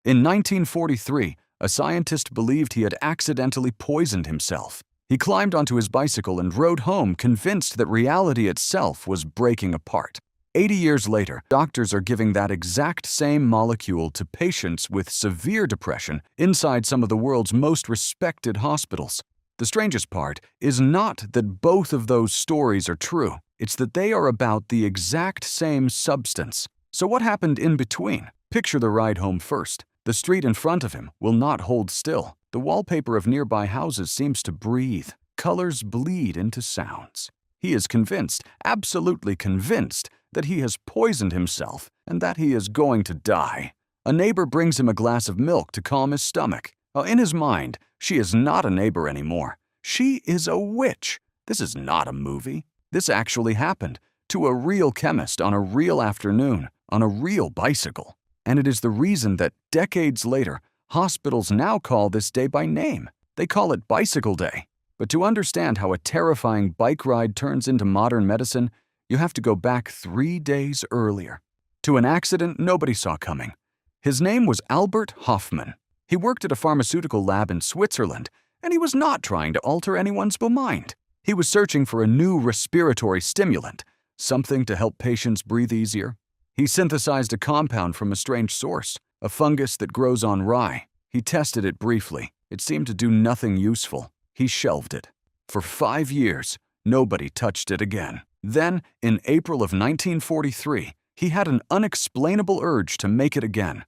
In 1943, a scientist believed he had accidentally poisoned himself. He climbed onto his bicycle and rode home, convinced that reality itself was breaking apart. 80 years later, doctors are giving that exact same molecule to patients with severe depression inside some of the world's most respected hospitals. The strangest part is not that both of those stories are true. It's that they are about the exact same substance. So what happened in between? Picture the ride home first. The street in front of him will not hold still. The wallpaper of nearby houses seems to breathe. Colors bleed into sounds. He is convinced, absolutely convinced, that he has poisoned himself and that he is going to die. A neighbor brings him a glass of milk to calm his stomach. In his mind, she is not a neighbor anymore. She is a witch. This is not a movie. This actually happened to a real chemist on a real afternoon, on a real bicycle. And it is the reason that decades later, hospitals now call this day by name. They call it Bicycle Day. But to understand how a terrifying bike ride turns into modern medicine, you have to go back 3 days earlier, to an accident nobody saw coming. His name was Albert Hofmann. He worked at a pharmaceutical lab in Switzerland, and he was not trying to alter anyone's mind. He was searching for a new respiratory stimulant, something to help patients breathe easier. He synthesized a compound from a strange source, a fungus that grows on rye. He tested it briefly. It seemed to do nothing useful. He shelved it. For 5 years, nobody touched it again. Then, in April of 1943, he had an unexplainable urge to make it again.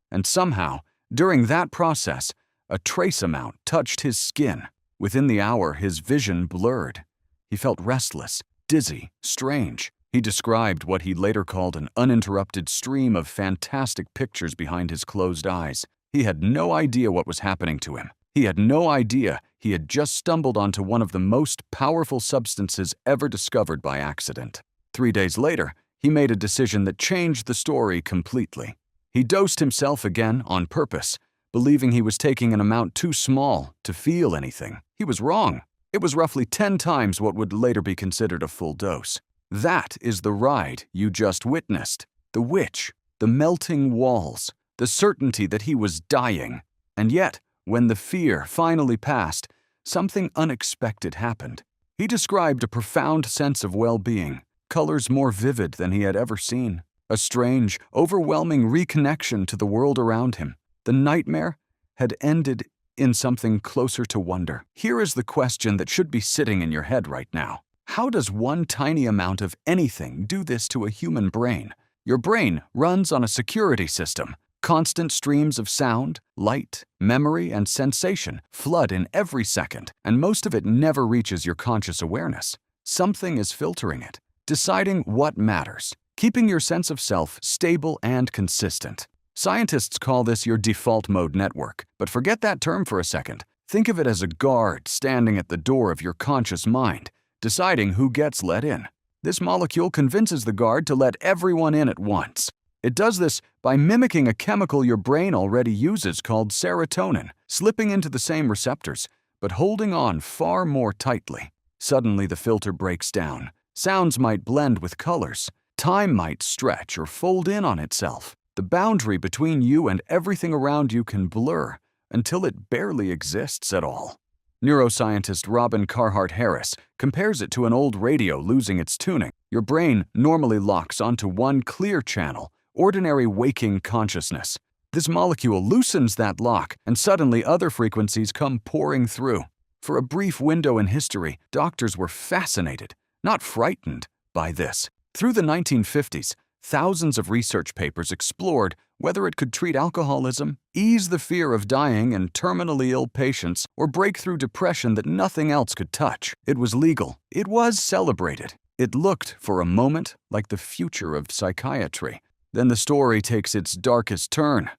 And somehow, during that process, a trace amount touched his skin. Within the hour, his vision blurred. He felt restless, dizzy, strange. He described what he later called an uninterrupted stream of fantastic pictures behind his closed eyes. He had no idea what was happening to him. He had no idea he had just stumbled onto one of the most powerful substances ever discovered by accident. 3 days later, he made a decision that changed the story completely. He dosed himself again on purpose, believing he was taking an amount too small to feel anything. He was wrong. It was roughly 10 times what would later be considered a full dose. That is the ride you just witnessed. The witch, the melting walls, the certainty that he was dying. And yet, when the fear finally passed, something unexpected happened. He described a profound sense of well-being, colors more vivid than he had ever seen, a strange, overwhelming reconnection to the world around him. The nightmare had ended in something closer to wonder. Here is the question that should be sitting in your head right now. How does one tiny amount of anything do this to a human brain? Your brain runs on a security system. Constant streams of sound, light, memory, and sensation flood in every second, and most of it never reaches your conscious awareness. Something is filtering it, deciding what matters, keeping your sense of self stable and consistent. Scientists call this your default mode network, but forget that term for a second. Think of it as a guard standing at the door of your conscious mind, deciding who gets let in. This molecule convinces the guard to let everyone in at once. It does this by mimicking a chemical your brain already uses called serotonin, slipping into the same receptors, but holding on far more tightly. Suddenly the filter breaks down. Sounds might blend with colors. Time might stretch or fold in on itself. The boundary between you and everything around you can blur until it barely exists at all. Neuroscientist Robin Carhart Harris compares it to an old radio losing its tuning. Your brain normally locks onto one clear channel, ordinary waking consciousness. This molecule loosens that lock, and suddenly other frequencies come pouring through. For a brief window in history, doctors were fascinated, not frightened, by this. Through the 1950s, thousands of research papers explored whether it could treat alcoholism, ease the fear of dying in terminally ill patients, or break through depression that nothing else could touch. It was legal. It was celebrated. It looked, for a moment, like the future of psychiatry. Then the story takes its darkest turn.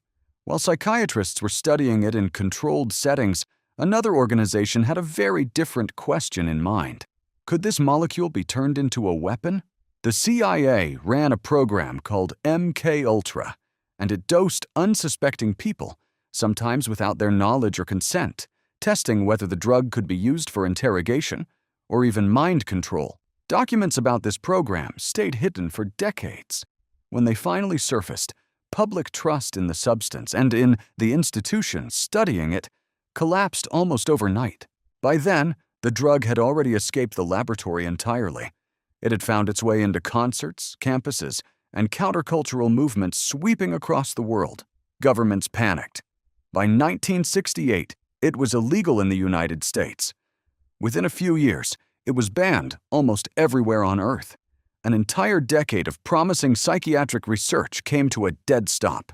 While psychiatrists were studying it in controlled settings, another organization had a very different question in mind. Could this molecule be turned into a weapon? The CIA ran a program called MK-Ultra, and it dosed unsuspecting people, sometimes without their knowledge or consent, testing whether the drug could be used for interrogation or even mind control. Documents about this program stayed hidden for decades. When they finally surfaced, public trust in the substance and in the institutions studying it collapsed almost overnight. By then, the drug had already escaped the laboratory entirely. It had found its way into concerts, campuses, and countercultural movements sweeping across the world. Governments panicked. By 1968, it was illegal in the United States. Within a few years, it was banned almost everywhere on Earth. An entire decade of promising psychiatric research came to a dead stop.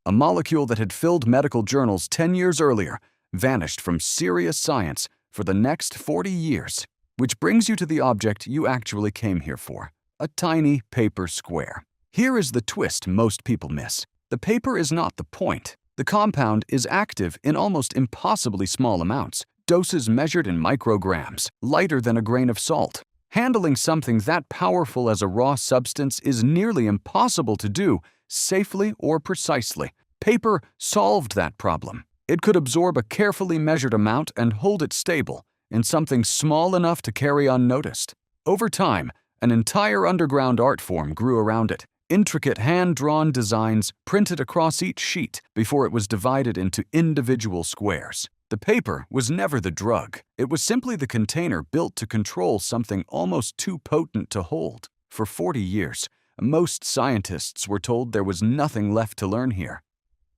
A molecule that had filled medical journals 10 years earlier vanished from serious science for the next 40 years. Which brings you to the object you actually came here for, a tiny paper square. Here is the twist most people miss. The paper is not the point. The compound is active in almost impossibly small amounts, doses measured in micrograms, lighter than a grain of salt. Handling something that powerful as a raw substance is nearly impossible to do safely or precisely. Paper solved that problem. It could absorb a carefully measured amount and hold it stable in something small enough to carry unnoticed. Over time, an entire underground art form grew around it. Intricate hand-drawn designs printed across each sheet before it was divided into individual squares. The paper was never the drug. It was simply the container built to control something almost too potent to hold. For 40 years, most scientists were told there was nothing left to learn here.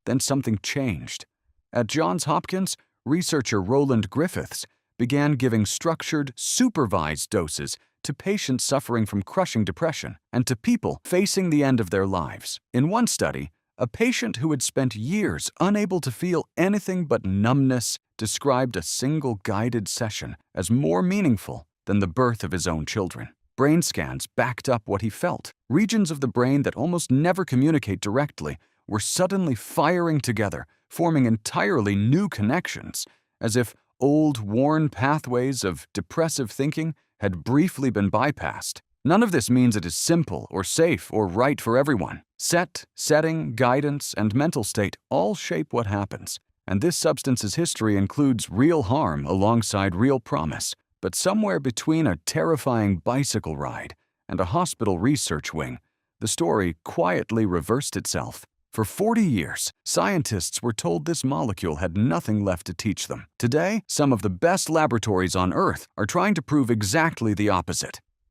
Then something changed. At Johns Hopkins, researcher Roland Griffiths began giving structured, supervised doses to patients suffering from crushing depression and to people facing the end of their lives. In one study, a patient who had spent years unable to feel anything but numbness described a single guided session as more meaningful than the birth of his own children. Brain scans backed up what he felt. Regions of the brain that almost never communicate directly were suddenly firing together, forming entirely new connections, as if old, worn pathways of depressive thinking had briefly been bypassed. None of this means it is simple or safe or right for everyone. Setting, guidance, and mental state all shape what happens. And this substance's history includes real harm alongside real promise. But somewhere between a terrifying bicycle ride and a hospital research wing, the story quietly reversed itself. For 40 years, scientists were told this molecule had nothing left to teach them. Today, some of the best laboratories on Earth are trying to prove exactly the opposite.